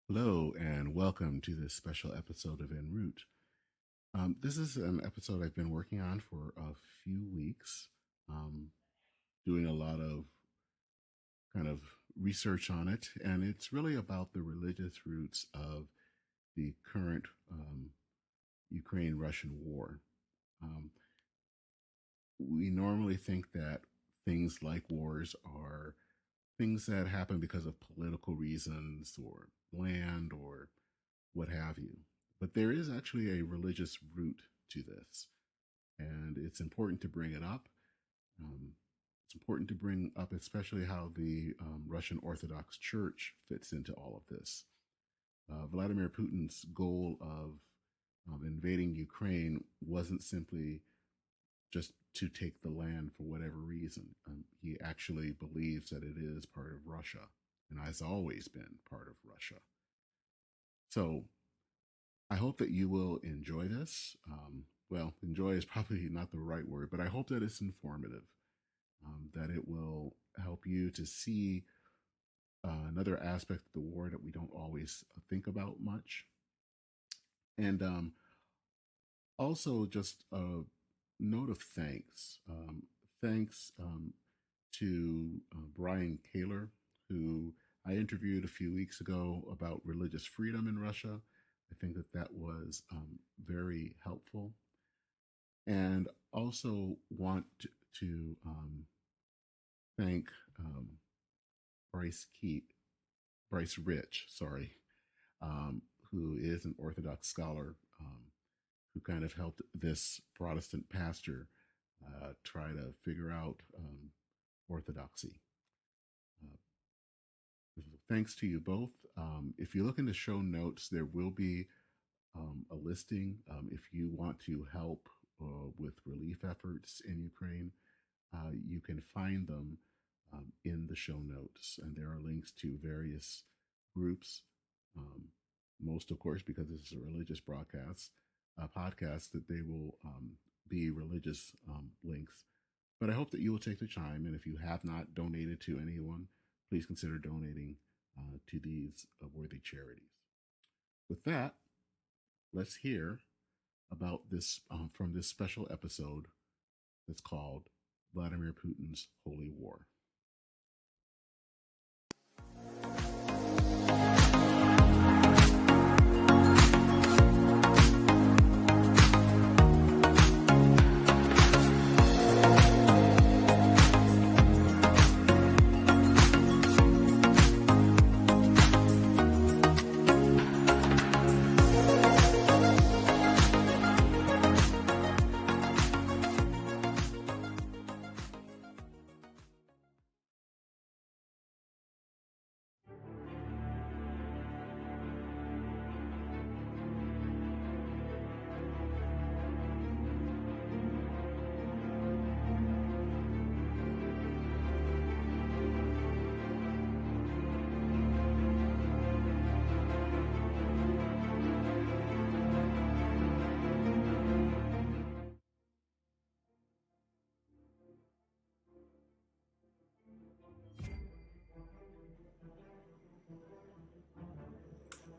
Hello, and welcome to this special episode of En Route. This is an episode I've been working on for a few weeks, um, doing a lot of kind of research on it, and it's really about the religious roots of the current Ukraine-Russian war. Um, we normally think that things like wars are things that happen because of political reasons or land or what have you. But there is actually a religious root to this, and it's important to bring it up. Um, it's important to bring up, especially how the Russian Orthodox Church fits into all of this. Vladimir Putin's goal of invading Ukraine wasn't simply just to take the land for whatever reason. He actually believes that it is part of Russia and has always been part of Russia. So I hope that you will enjoy this. Well, enjoy is probably not the right word, but I hope that it's informative, that it will help you to see another aspect of the war that we don't always think about much. And also just a note of thanks. Thanks to Brian Kaler, who I interviewed a few weeks ago about religious freedom in Russia. I think that that was very helpful. And also want to thank Bryce Rich, sorry, who is an Orthodox scholar who kind of helped this Protestant pastor try to figure out orthodoxy. Thanks to you both. If you look in the show notes, there will be a listing if you want to help with relief efforts in Ukraine. You can find them in the show notes, and there are links to various groups. Most, of course, because this is a religious podcast, that they will be religious links. But I hope that you will take the time, and if you have not donated to anyone, please consider donating to these worthy charities. With that, let's hear about this from this special episode that's called Vladimir Putin's Holy War.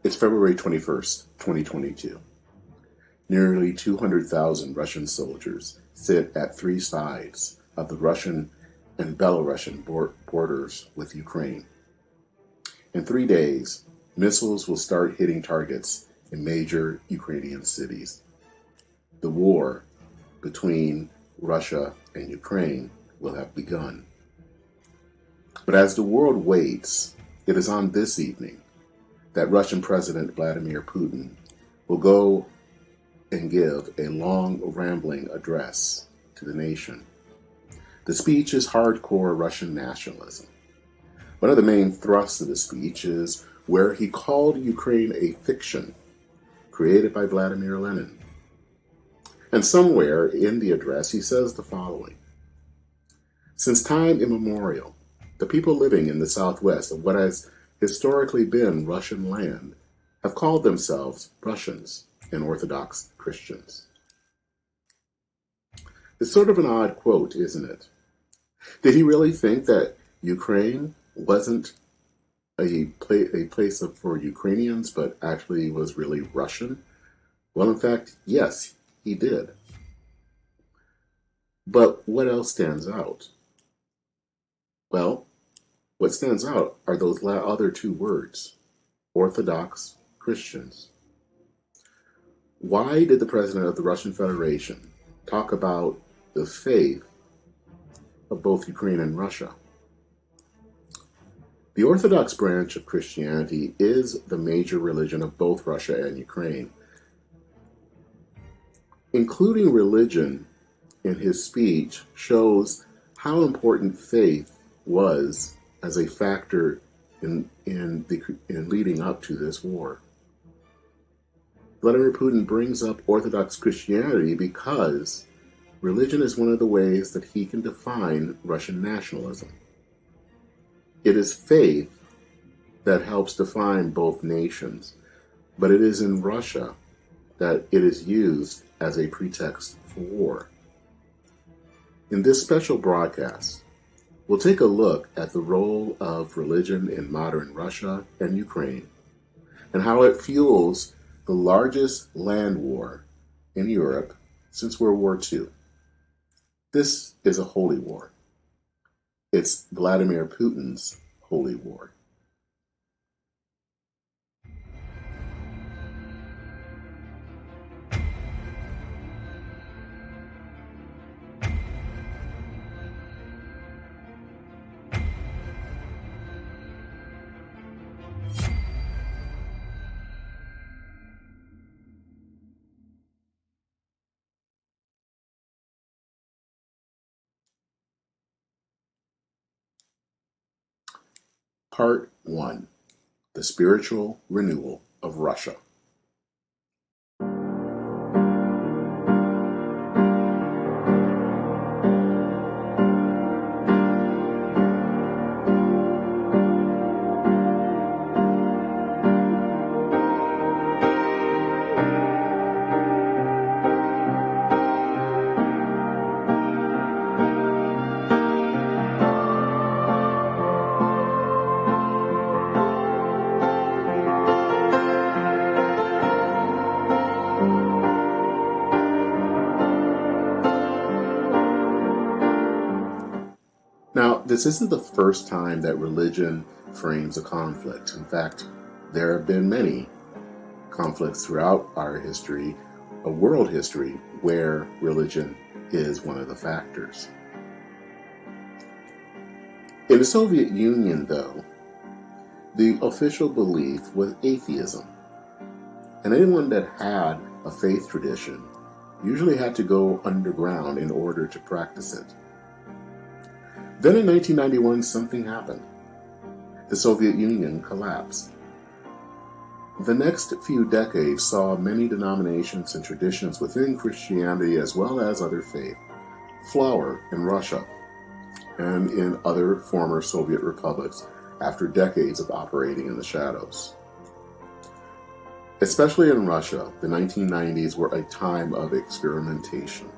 It's February 21st, 2022. Nearly 200,000 Russian soldiers sit at three sides of the Russian and Belarusian borders with Ukraine. In 3 days, missiles will start hitting targets in major Ukrainian cities. The war between Russia and Ukraine will have begun. But as the world waits, it is on this evening that Russian President Vladimir Putin will go and give a long, rambling address to the nation. The speech is hardcore Russian nationalism. One of the main thrusts of the speech is where he called Ukraine a fiction created by Vladimir Lenin. And somewhere in the address he says the following: "Since time immemorial, the people living in the southwest of what has historically been Russian land have called themselves Russians and Orthodox Christians." It's sort of an odd quote, isn't it? Did he really think that Ukraine wasn't a place for Ukrainians, but actually was really Russian? Well, in fact, yes, he did. But what else stands out? Well, what stands out are those other two words, Orthodox Christians. Why did the president of the Russian Federation talk about the faith of both Ukraine and Russia? The Orthodox branch of Christianity is the major religion of both Russia and Ukraine. Including religion in his speech shows how important faith was as a factor in leading up to this war. Vladimir Putin brings up Orthodox Christianity because religion is one of the ways that he can define Russian nationalism. It is faith that helps define both nations, but it is in Russia that it is used as a pretext for war. In this special broadcast, we'll take a look at the role of religion in modern Russia and Ukraine, and how it fuels the largest land war in Europe since World War II. This is a holy war. It's Vladimir Putin's holy war. Part 1. The Spiritual Renewal of Russia. Now, this isn't the first time that religion frames a conflict. In fact, there have been many conflicts throughout our history, a world history, where religion is one of the factors. In the Soviet Union, though, the official belief was atheism. And anyone that had a faith tradition usually had to go underground in order to practice it. Then in 1991, something happened. The Soviet Union collapsed. The next few decades saw many denominations and traditions within Christianity, as well as other faith, flower in Russia and in other former Soviet republics after decades of operating in the shadows. Especially in Russia, the 1990s were a time of experimentation.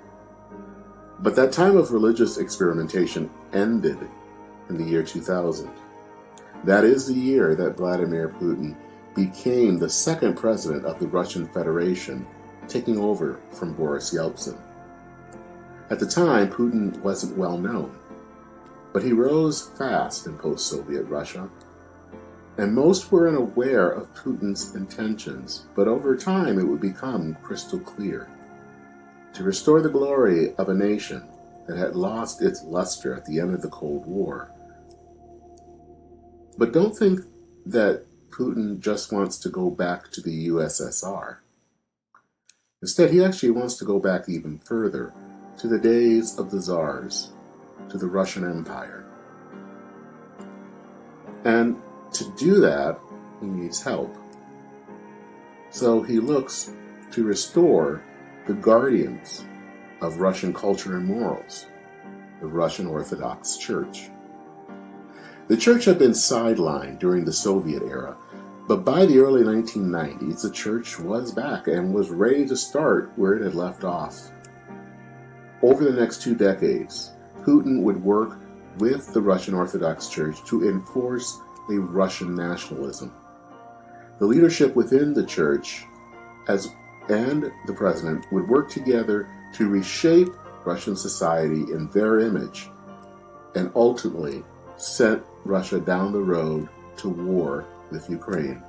But that time of religious experimentation ended in the year 2000. That is the year that Vladimir Putin became the second president of the Russian Federation, taking over from Boris Yeltsin. At the time, Putin wasn't well known, but he rose fast in post-Soviet Russia, and most were unaware of Putin's intentions, but over time it would become crystal clear. To restore the glory of a nation that had lost its luster at the end of the Cold War. But don't think that Putin just wants to go back to the USSR. Instead, he actually wants to go back even further, to the days of the Tsars, to the Russian Empire. And to do that, he needs help. So he looks to restore the guardians of Russian culture and morals, the Russian Orthodox Church. The church had been sidelined during the Soviet era, but by the early 1990s, the church was back and was ready to start where it had left off. Over the next 2 decades, Putin would work with the Russian Orthodox Church to enforce a Russian nationalism. The leadership within the church and the president would work together to reshape Russian society in their image and ultimately sent Russia down the road to war with Ukraine.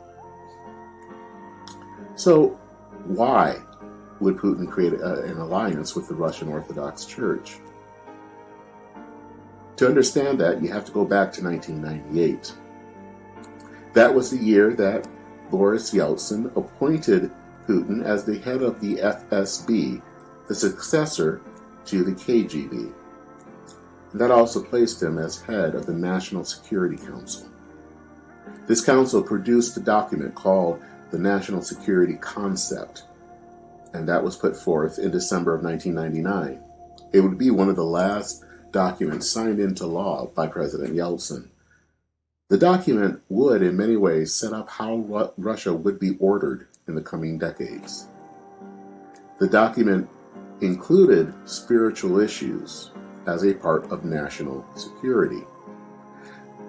So why would Putin create an alliance with the Russian Orthodox Church? To understand that, you have to go back to 1998. That was the year that Boris Yeltsin appointed Putin as the head of the FSB, the successor to the KGB. And that also placed him as head of the National Security Council. This council produced a document called the National Security Concept, and that was put forth in December of 1999. It would be one of the last documents signed into law by President Yeltsin. The document would, in many ways, set up how Russia would be ordered in the coming decades. The document included spiritual issues as a part of national security.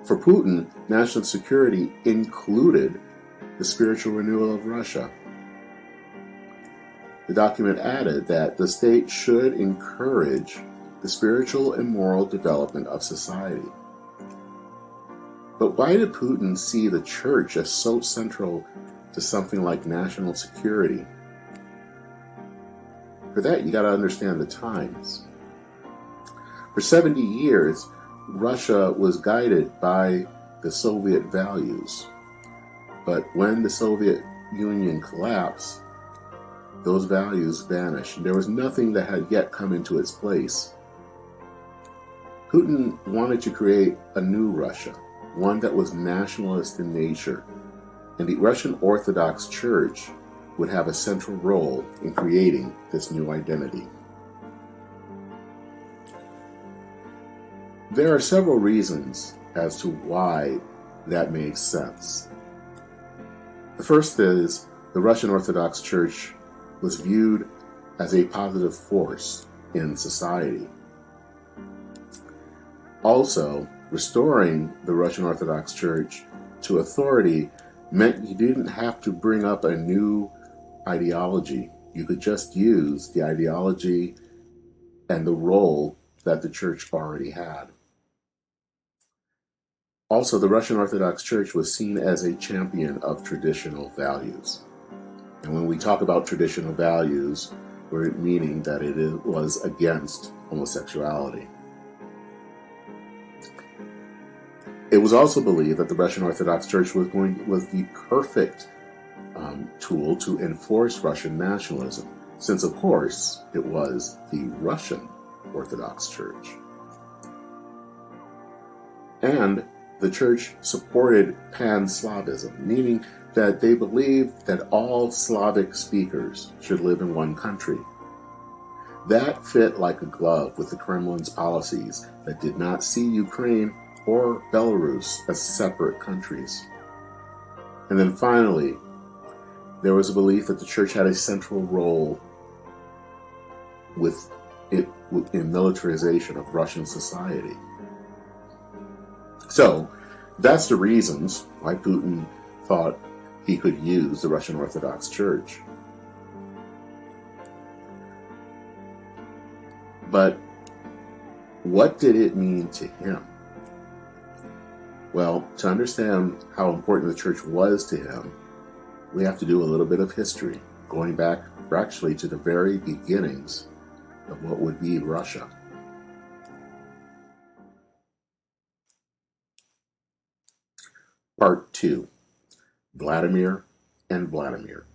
For Putin, national security included the spiritual renewal of Russia. The document added that the state should encourage the spiritual and moral development of society. But why did Putin see the church as so central to something like national security? For that, you got to understand the times. For 70 years, Russia was guided by the Soviet values. But when the Soviet Union collapsed, those values vanished. There was nothing that had yet come into its place. Putin wanted to create a new Russia, one that was nationalist in nature, and the Russian Orthodox Church would have a central role in creating this new identity. There are several reasons as to why that makes sense. The first is the Russian Orthodox Church was viewed as a positive force in society. Also, restoring the Russian Orthodox Church to authority meant you didn't have to bring up a new ideology. You could just use the ideology and the role that the church already had. Also, the Russian Orthodox Church was seen as a champion of traditional values. And when we talk about traditional values, we're meaning that it was against homosexuality. It was also believed that the Russian Orthodox Church was the perfect tool to enforce Russian nationalism, since, of course, it was the Russian Orthodox Church. And the church supported pan-Slavism, meaning that they believed that all Slavic speakers should live in one country. That fit like a glove with the Kremlin's policies that did not see Ukraine or Belarus as separate countries. And then finally, there was a belief that the church had a central role in militarization of Russian society. So, that's the reasons why Putin thought he could use the Russian Orthodox Church. But what did it mean to him? Well, to understand how important the church was to him, we have to do a little bit of history, going back actually to the very beginnings of what would be Russia. Part 2, Vladimir and Vladimir.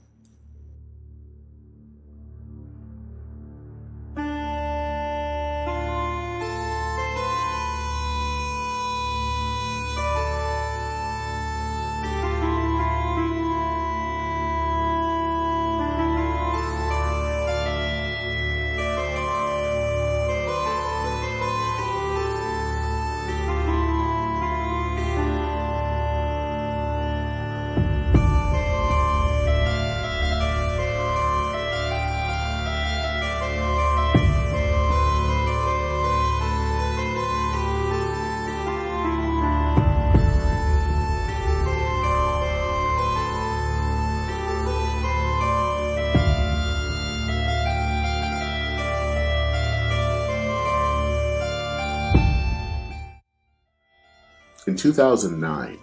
2009,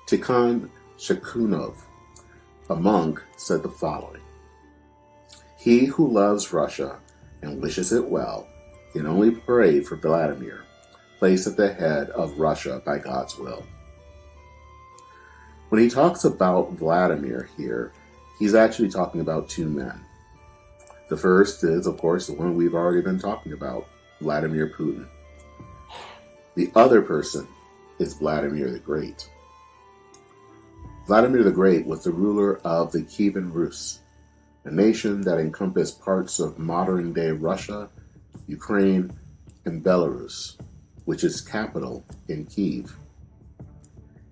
Tikhon Shakunov, a monk, said the following: "He who loves Russia and wishes it well can only pray for Vladimir, placed at the head of Russia by God's will." When he talks about Vladimir here, he's actually talking about two men. The first is, of course, the one we've already been talking about, Vladimir Putin. The other person is Vladimir the Great. Vladimir the Great was the ruler of the Kievan Rus, a nation that encompassed parts of modern-day Russia, Ukraine, and Belarus, which is capital in Kiev.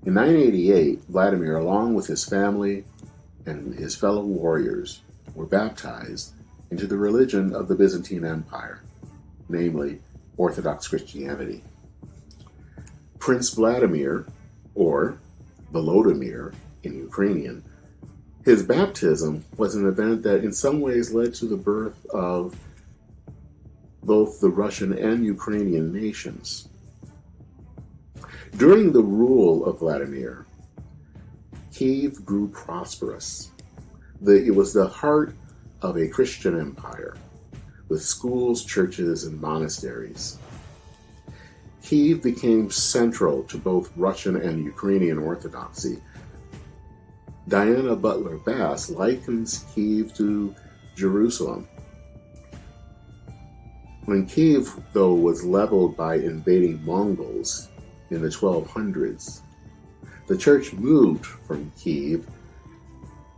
In 988, Vladimir, along with his family and his fellow warriors, were baptized into the religion of the Byzantine Empire, namely Orthodox Christianity. Prince Vladimir, or Volodymyr in Ukrainian, his baptism was an event that in some ways led to the birth of both the Russian and Ukrainian nations. During the rule of Vladimir, Kiev grew prosperous. It was the heart of a Christian empire, with schools, churches, and monasteries. Kiev became central to both Russian and Ukrainian Orthodoxy. Diana Butler Bass likens Kiev to Jerusalem. When Kiev, though, was leveled by invading Mongols in the 1200s, the church moved from Kiev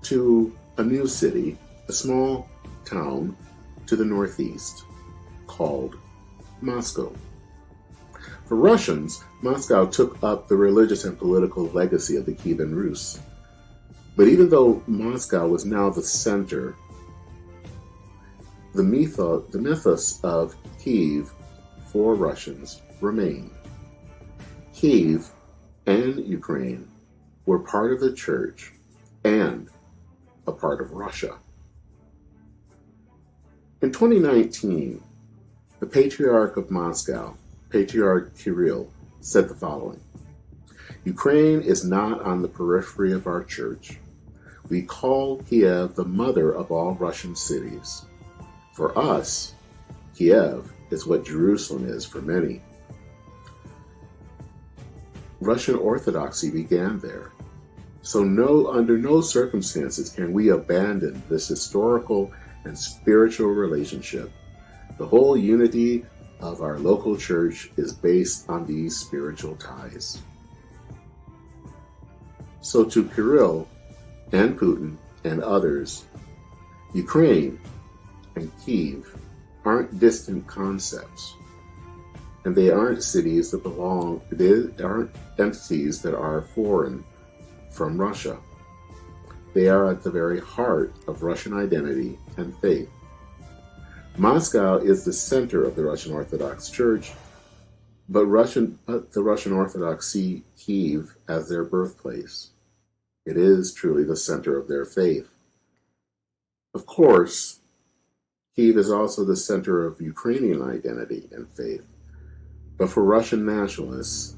to a new city, a small town to the northeast, called Moscow. For Russians, Moscow took up the religious and political legacy of the Kievan Rus. But even though Moscow was now the center, the mythos of Kiev for Russians remained. Kiev and Ukraine were part of the church and a part of Russia. In 2019, the Patriarch of Moscow, Patriarch Kirill, said the following: "Ukraine is not on the periphery of our church. We call Kiev the mother of all Russian cities. For us, Kiev is what Jerusalem is for many." Russian Orthodoxy began there. So under no circumstances can we abandon this historical and spiritual relationship. The whole unity of our local church is based on these spiritual ties. So to Kirill and Putin and others, Ukraine and Kiev aren't distant concepts. And they aren't cities that they aren't entities that are foreign from Russia. They are at the very heart of Russian identity and faith. Moscow is the center of the Russian Orthodox Church, but the Russian Orthodox see Kiev as their birthplace. It is truly the center of their faith. Of course, Kiev is also the center of Ukrainian identity and faith. But for Russian nationalists,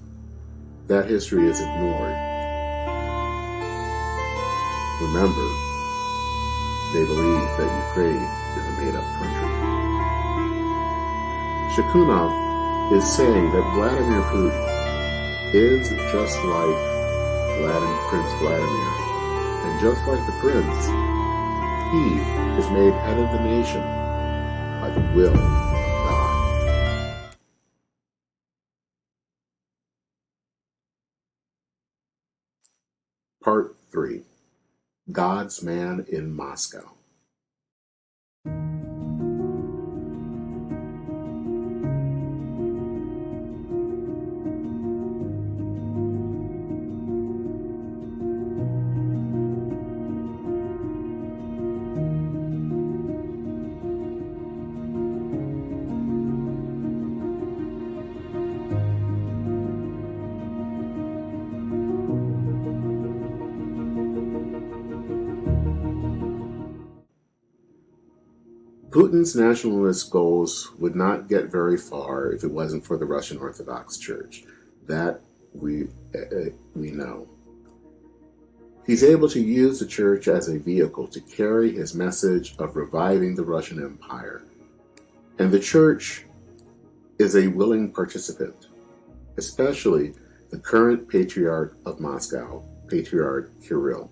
that history is ignored. Remember, they believe that Ukraine is a made-up country. Shakunov is saying that Vladimir Putin is just like Prince Vladimir, and just like the prince, he is made head of the nation by the will of God. Part 3. God's Man in Moscow. Putin's nationalist goals would not get very far if it wasn't for the Russian Orthodox Church. That we know. He's able to use the church as a vehicle to carry his message of reviving the Russian Empire. And the church is a willing participant, especially the current Patriarch of Moscow, Patriarch Kirill.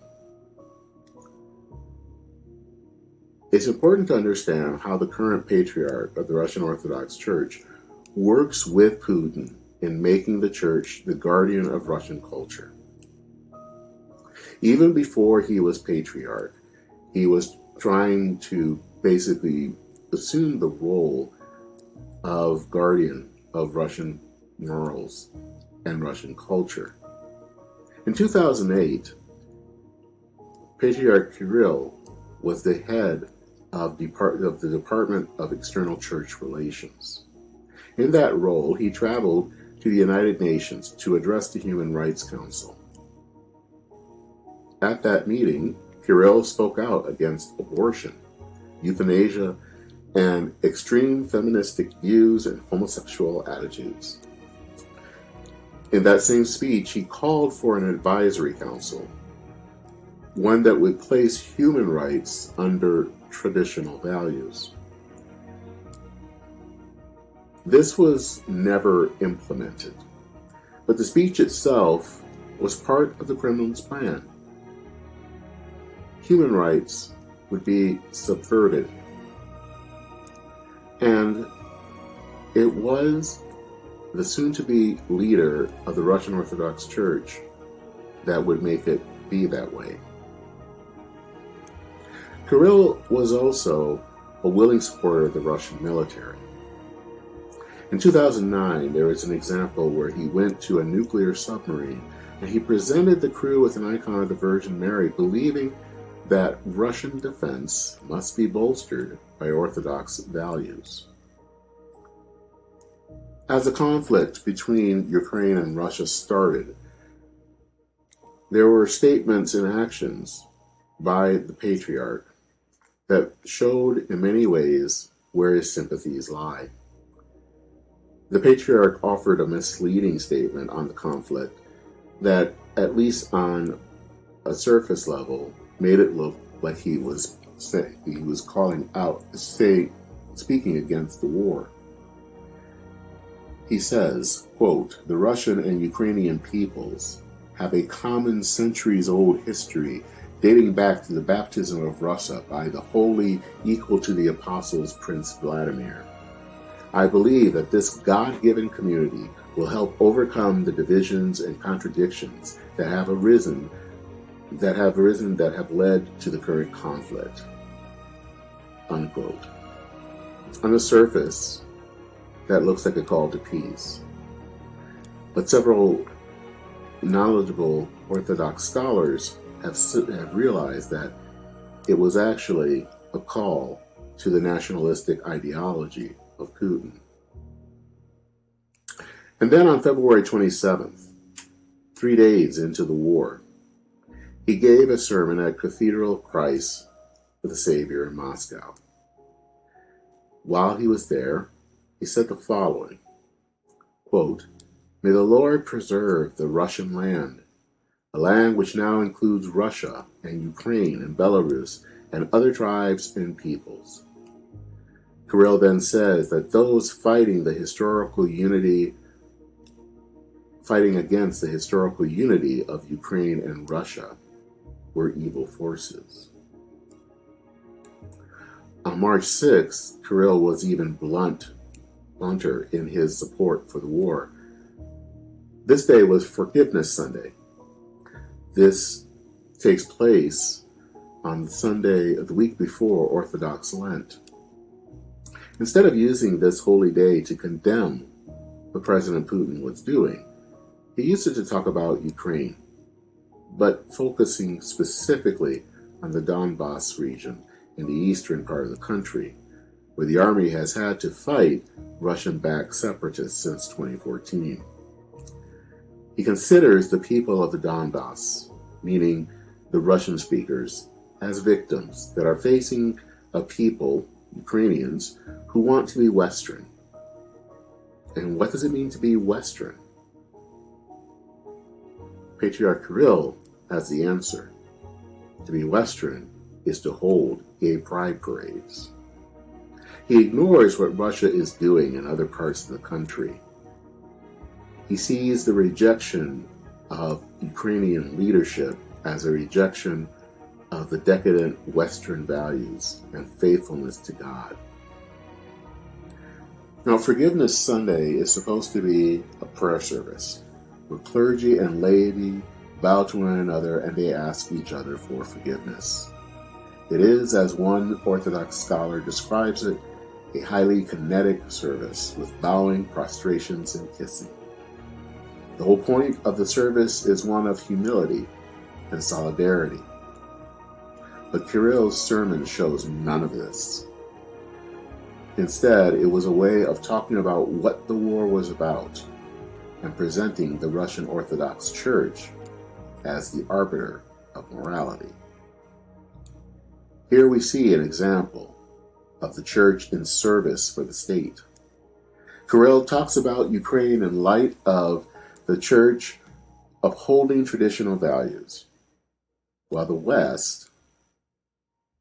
It's important to understand how the current Patriarch of the Russian Orthodox Church works with Putin in making the church the guardian of Russian culture. Even before he was Patriarch, he was trying to basically assume the role of guardian of Russian morals and Russian culture. In 2008, Patriarch Kirill was the head of the Department of External Church Relations. In that role, he traveled to the United Nations to address the Human Rights Council. At that meeting, Kirill spoke out against abortion, euthanasia, and extreme feministic views and homosexual attitudes. In that same speech, he called for an advisory council, one that would place human rights under traditional values. This was never implemented, but the speech itself was part of the Kremlin's plan. Human rights would be subverted. And it was the soon-to-be leader of the Russian Orthodox Church that would make it be that way. Kirill was also a willing supporter of the Russian military. In 2009, there is an example where he went to a nuclear submarine and he presented the crew with an icon of the Virgin Mary, believing that Russian defense must be bolstered by Orthodox values. As the conflict between Ukraine and Russia started, there were statements and actions by the Patriarch that showed in many ways where his sympathies lie. The Patriarch offered a misleading statement on the conflict that, at least on a surface level, made it look like he was calling out, speaking against the war. He says, quote, "The Russian and Ukrainian peoples have a common centuries-old history dating back to the baptism of Russia by the holy equal to the apostles Prince Vladimir. I believe that this God-given community will help overcome the divisions and contradictions that have led to the current conflict." Unquote. On the surface, that looks like a call to peace. But several knowledgeable Orthodox scholars have realized that it was actually a call to the nationalistic ideology of Putin. And then on February 27th, 3 days into the war, he gave a sermon at Cathedral of Christ for the Savior in Moscow. While he was there, he said the following, quote, "May the Lord preserve the Russian land, a land which now includes Russia and Ukraine and Belarus and other tribes and peoples." Kirill then says that those fighting against the historical unity of Ukraine and Russia were evil forces. On March 6th, Kirill was even blunter in his support for the war. This day was Forgiveness Sunday. This takes place on Sunday of the week before Orthodox Lent. Instead of using this holy day to condemn what President Putin was doing, he used it to talk about Ukraine, but focusing specifically on the Donbas region in the eastern part of the country, where the army has had to fight Russian-backed separatists since 2014. He considers the people of the Donbas, meaning the Russian speakers, as victims that are facing a people, Ukrainians, who want to be Western. And what does it mean to be Western? Patriarch Kirill has the answer. To be Western is to hold gay pride parades. He ignores what Russia is doing in other parts of the country. He sees the rejection of Ukrainian leadership as a rejection of the decadent Western values and faithfulness to God. Now, Forgiveness Sunday is supposed to be a prayer service where clergy and laity bow to one another and they ask each other for forgiveness. It is, as one Orthodox scholar describes it, a highly kinetic service with bowing, prostrations, and kissing. The whole point of the service is one of humility and solidarity. But Kirill's sermon shows none of this. Instead, it was a way of talking about what the war was about and presenting the Russian Orthodox Church as the arbiter of morality. Here we see an example of the church in service for the state. Kirill talks about Ukraine in light of the church upholding traditional values, while the West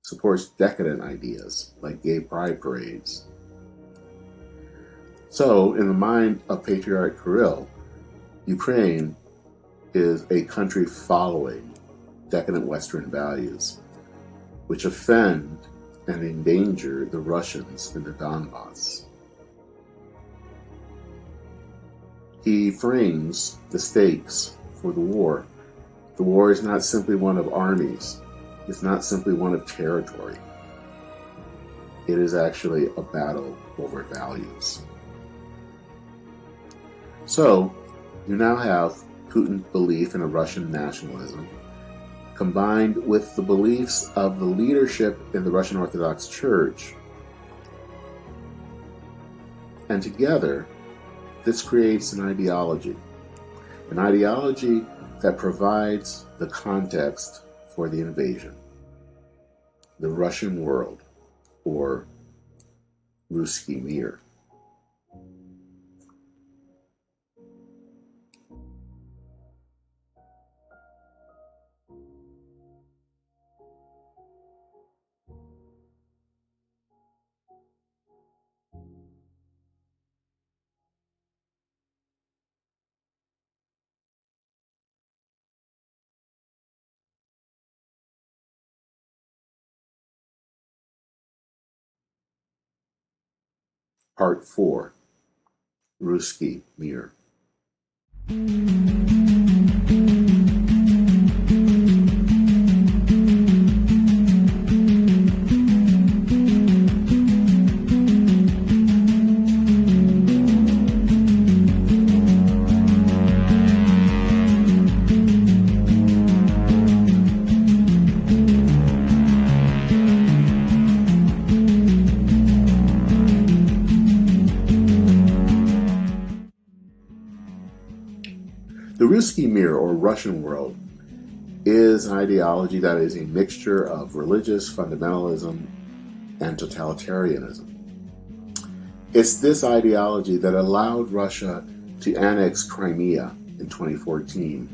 supports decadent ideas like gay pride parades. So, in the mind of Patriarch Kirill, Ukraine is a country following decadent Western values, which offend and endanger the Russians in the Donbass. He frames the stakes for the war. The war is not simply one of armies. It's not simply one of territory. It is actually a battle over values. So, you now have Putin's belief in a Russian nationalism, combined with the beliefs of the leadership in the Russian Orthodox Church. And together, this creates an ideology that provides the context for the invasion, the Russian world, or Ruski Mir. Part 4, Ruski Mir. The Ruski Mir, or Russian world, is an ideology that is a mixture of religious fundamentalism and totalitarianism. It's this ideology that allowed Russia to annex Crimea in 2014.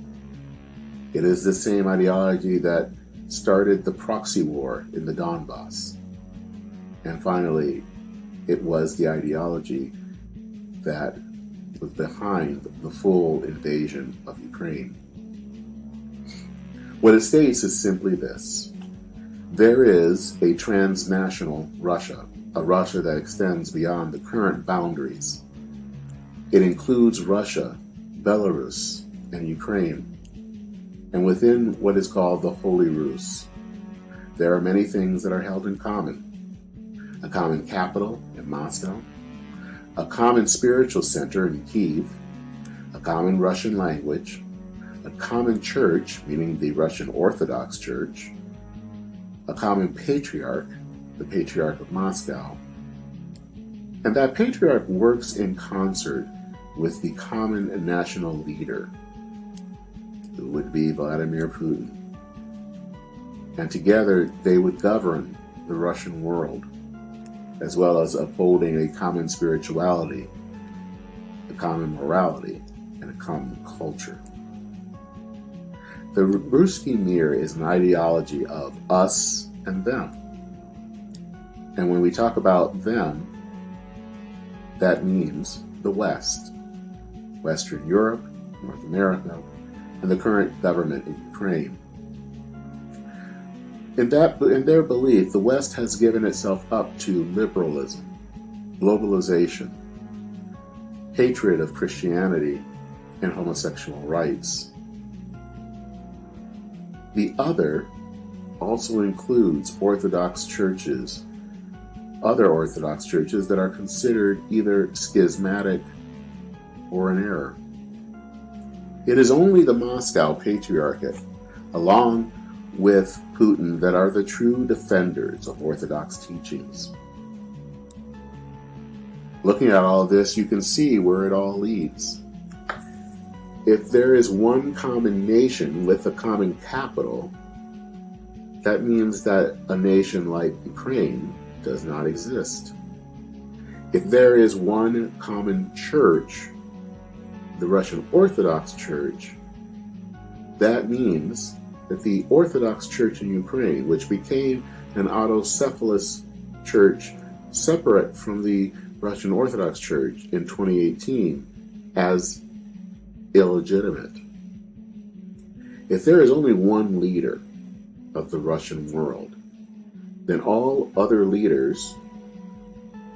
It is the same ideology that started the proxy war in the Donbass. And finally, it was the ideology that was behind the full invasion of Ukraine. What it states is simply this: there is a transnational Russia, a Russia that extends beyond the current boundaries. It includes Russia, Belarus, and Ukraine, and within what is called the Holy Rus, there are many things that are held in common. A common capital in Moscow, a common spiritual center in Kiev, a common Russian language, a common church, meaning the Russian Orthodox Church, a common patriarch, the Patriarch of Moscow, and that patriarch works in concert with the common national leader, who would be Vladimir Putin. And together they would govern the Russian world, as well as upholding a common spirituality, a common morality, and a common culture. The Ruski Mir is an ideology of us and them. And when we talk about them, that means the West, Western Europe, North America, and the current government in Ukraine. In their belief, the West has given itself up to liberalism, globalization, hatred of Christianity, and homosexual rights. The other also includes Orthodox churches, other Orthodox churches that are considered either schismatic or in error. It is only the Moscow Patriarchate, along with Putin, that are the true defenders of Orthodox teachings. Looking at all of this, you can see where it all leads. If there is one common nation with a common capital, that means that a nation like Ukraine does not exist. If there is one common church, the Russian Orthodox Church, that means that the Orthodox Church in Ukraine, which became an autocephalous church separate from the Russian Orthodox Church in 2018 as illegitimate. If there is only one leader of the Russian world, then all other leaders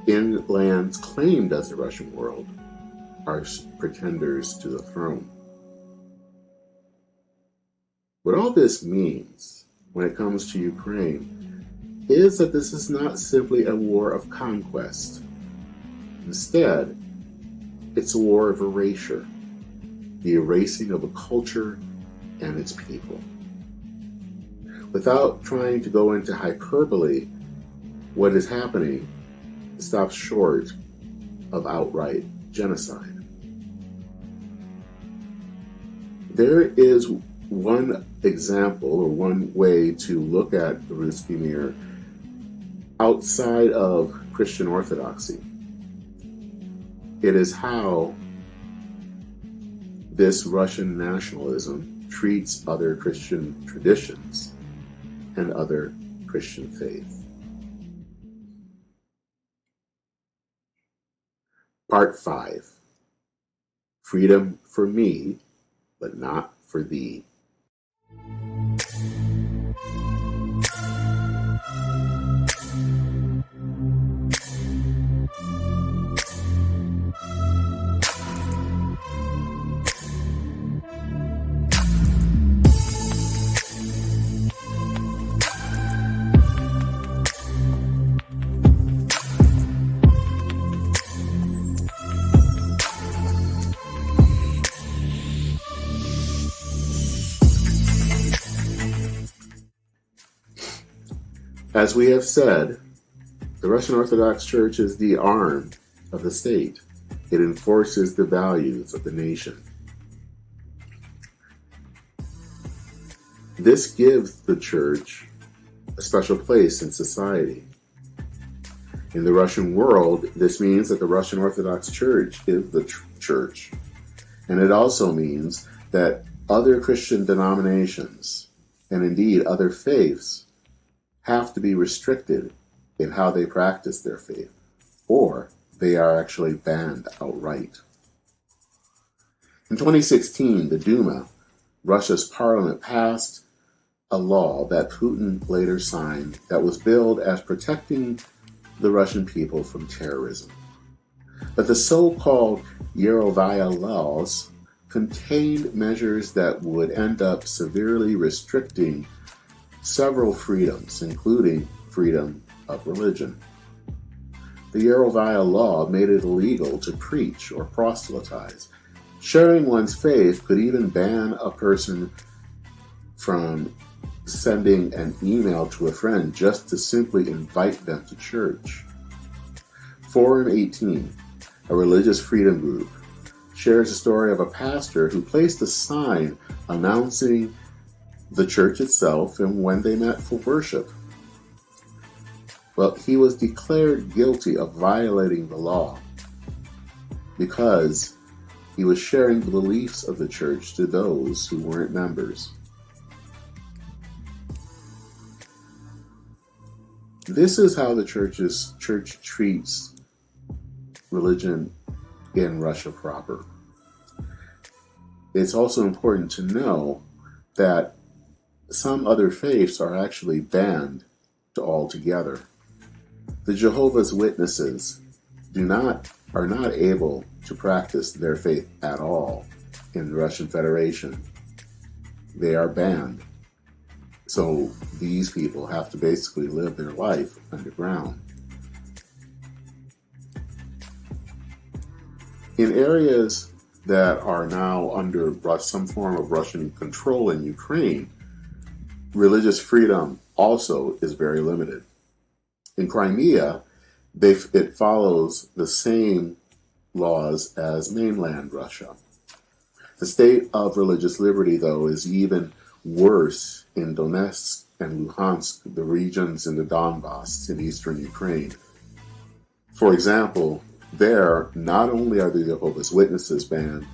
in lands claimed as the Russian world are pretenders to the throne. What all this means when it comes to Ukraine is that this is not simply a war of conquest. Instead, it's a war of erasure, the erasing of a culture and its people. Without trying to go into hyperbole, what is happening stops short of outright genocide. There is one example or one way to look at the Ruski Mir outside of Christian Orthodoxy. It is how this Russian nationalism treats other Christian traditions and other Christian faith. Part 5. Freedom for me, but not for thee. As we have said, the Russian Orthodox Church is the arm of the state. It enforces the values of the nation. This gives the church a special place in society. In the Russian world, this means that the Russian Orthodox Church is the church. And it also means that other Christian denominations, and indeed other faiths, have to be restricted in how they practice their faith, or they are actually banned outright. In 2016, the Duma, Russia's parliament, passed a law that Putin later signed that was billed as protecting the Russian people from terrorism. But the so-called Yerovaya laws contained measures that would end up severely restricting several freedoms, including freedom of religion. The Yerovaya law made it illegal to preach or proselytize. Sharing one's faith could even ban a person from sending an email to a friend just to simply invite them to church. Forum 18, a religious freedom group, shares a story of a pastor who placed a sign announcing the church itself and when they met for worship. Well, he was declared guilty of violating the law because he was sharing the beliefs of the church to those who weren't members. This is how the church treats religion in Russia proper. It's also important to know that some other faiths are actually banned altogether. The Jehovah's Witnesses are not able to practice their faith at all in the Russian Federation. They are banned. So these people have to basically live their life underground. In areas that are now under some form of Russian control in Ukraine, religious freedom also is very limited. In Crimea, it follows the same laws as mainland Russia. The state of religious liberty, though, is even worse in Donetsk and Luhansk, the regions in the Donbass in eastern Ukraine. For example, there, not only are the Jehovah's Witnesses banned,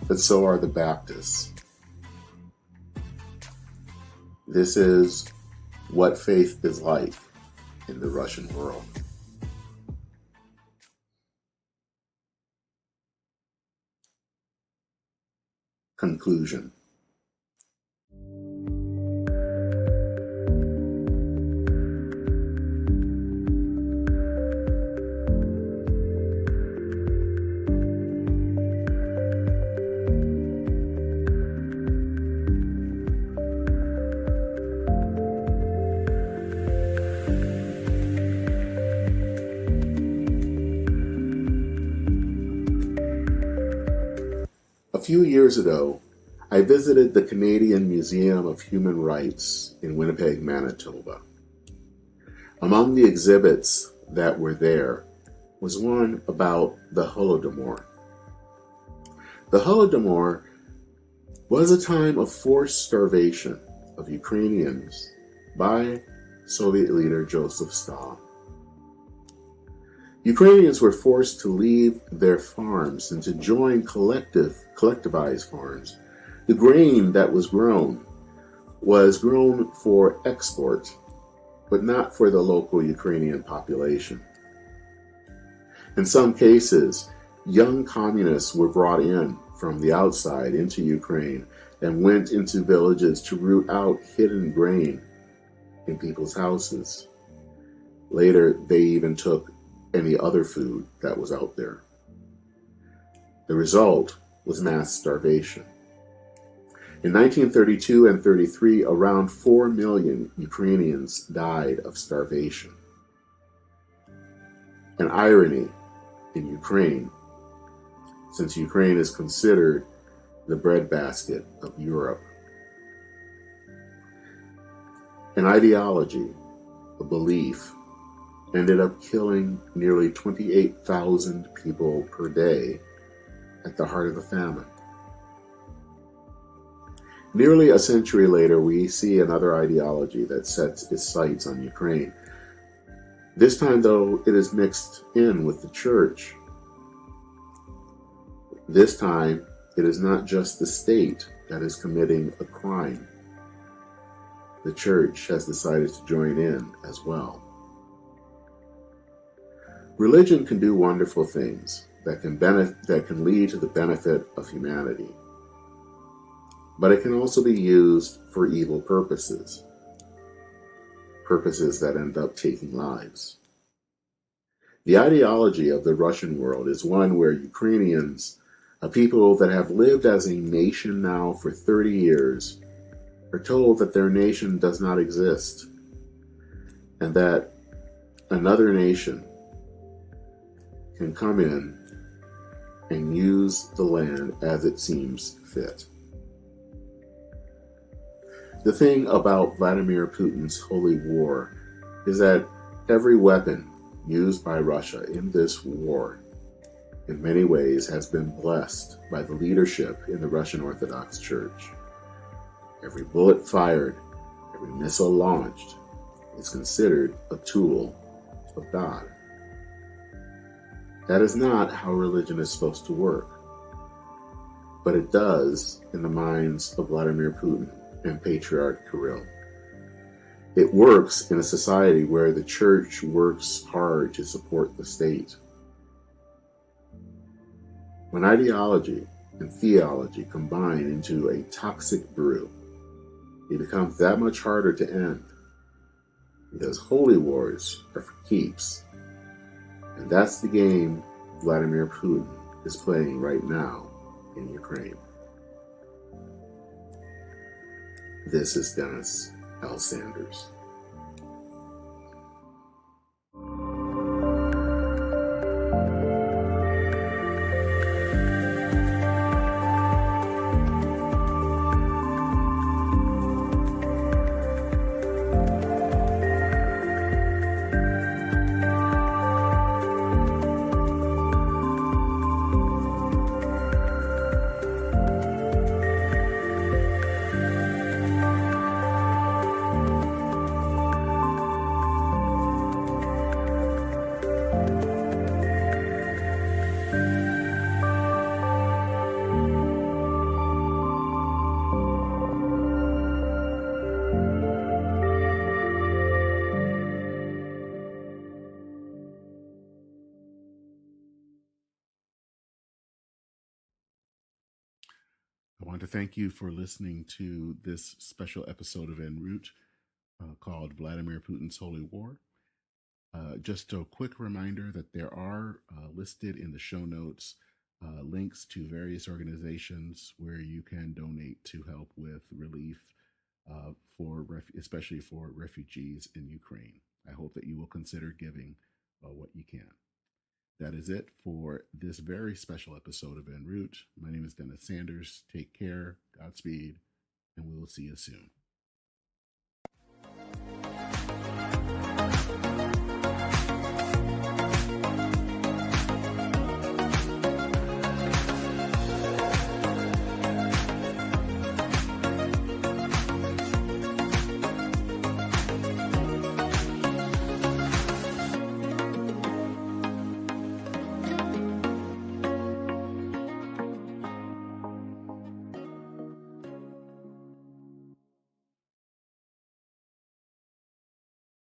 but so are the Baptists. This is what faith is like in the Russian world. Conclusion. A few years ago, I visited the Canadian Museum of Human Rights in Winnipeg, Manitoba. Among the exhibits that were there was one about the Holodomor. The Holodomor was a time of forced starvation of Ukrainians by Soviet leader Joseph Stalin. Ukrainians were forced to leave their farms and to join collectivized farms. The grain that was grown for export, but not for the local Ukrainian population. In some cases, young communists were brought in from the outside into Ukraine and went into villages to root out hidden grain in people's houses. Later, they even took any other food that was out there. The result was mass starvation. In 1932 and 33, around 4 million Ukrainians died of starvation. An irony in Ukraine, since Ukraine is considered the breadbasket of Europe. An ideology, a belief, ended up killing nearly 28,000 people per day at the heart of the famine. Nearly a century later, we see another ideology that sets its sights on Ukraine. This time, though, it is mixed in with the church. This time, it is not just the state that is committing a crime. The church has decided to join in as well. Religion can do wonderful things that can lead to the benefit of humanity. But it can also be used for evil purposes that end up taking lives. The ideology of the Russian world is one where Ukrainians, a people that have lived as a nation now for 30 years, are told that their nation does not exist, and that another nation can come in and use the land as it seems fit. The thing about Vladimir Putin's holy war is that every weapon used by Russia in this war, in many ways, has been blessed by the leadership in the Russian Orthodox Church. Every bullet fired, every missile launched is considered a tool of God. That is not how religion is supposed to work, but it does in the minds of Vladimir Putin and Patriarch Kirill. It works in a society where the church works hard to support the state. When ideology and theology combine into a toxic brew, it becomes that much harder to end, because holy wars are for keeps. And that's the game Vladimir Putin is playing right now in Ukraine. This is Dennis L. Sanders. I want to thank you for listening to this special episode of En Route called Vladimir Putin's Holy War. Just a quick reminder that there are listed in the show notes links to various organizations where you can donate to help with relief especially for refugees in Ukraine. I hope that you will consider giving what you can. That is it for this very special episode of En Route. My name is Dennis Sanders. Take care, Godspeed, and we will see you soon.